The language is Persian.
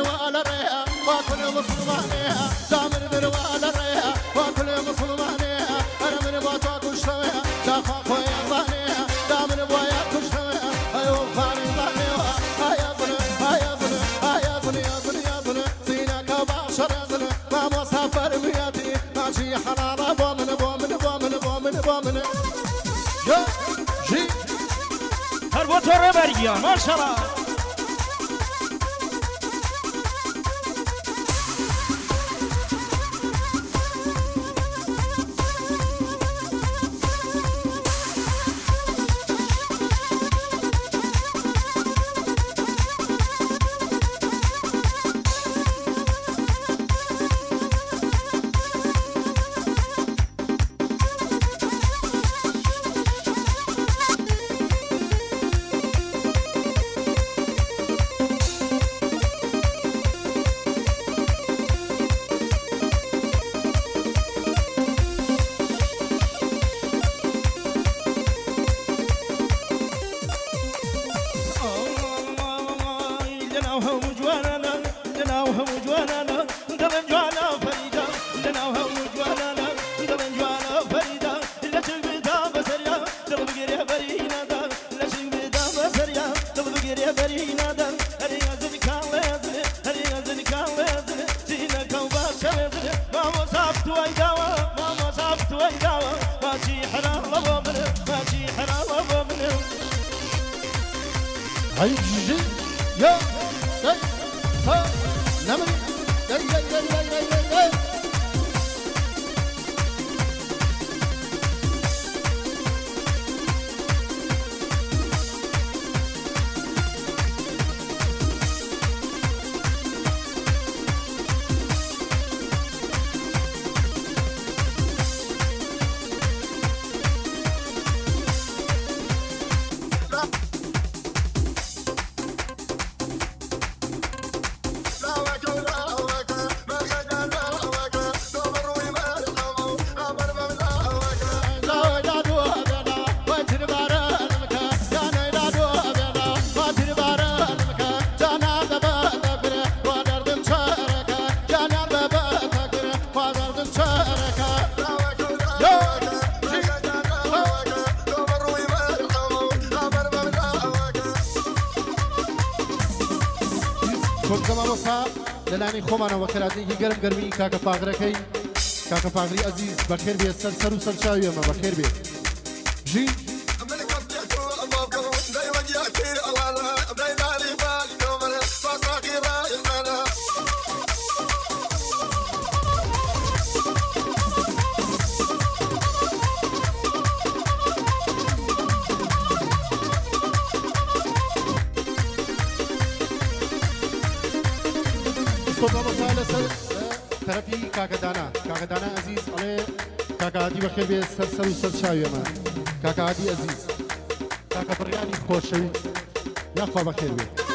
وعلى الريا وكل مسلمانيها دامر من وعلى الريا وكل مسلمانيها أنا من بطاق وشويها لا خاف ويا ظنيها دامر ويا كشويها أيوة خاني ظنيها هيا ظني هيا ظني هيا ظني يا ظني يا ظني زينك وبعشر يا ظني ما مسافر بياتي ماشي حرارة بومن بومن بومن بومن بومن يا جي هربوتو ربريا ما شاء الله هاي جي يا هاي ها نمر يا يا يا يا يا يا لەلانی خۆمانەوە بەخێراتێکی گەرم گەرمی کاکە پاغرەکەی کاکە پاغری ئەزیز بەخێر بێت سەر و سەرچاوی ئەمە بەخێر بێت ژی طرفی کاکەدانا عزیز ئەڵێ کاکەعادی بەخێر بێت سەر و سەرچاویەمە کاکەعادی عزیز کاکە بڕیانی خۆشەوی یاخوا بەخێر بێت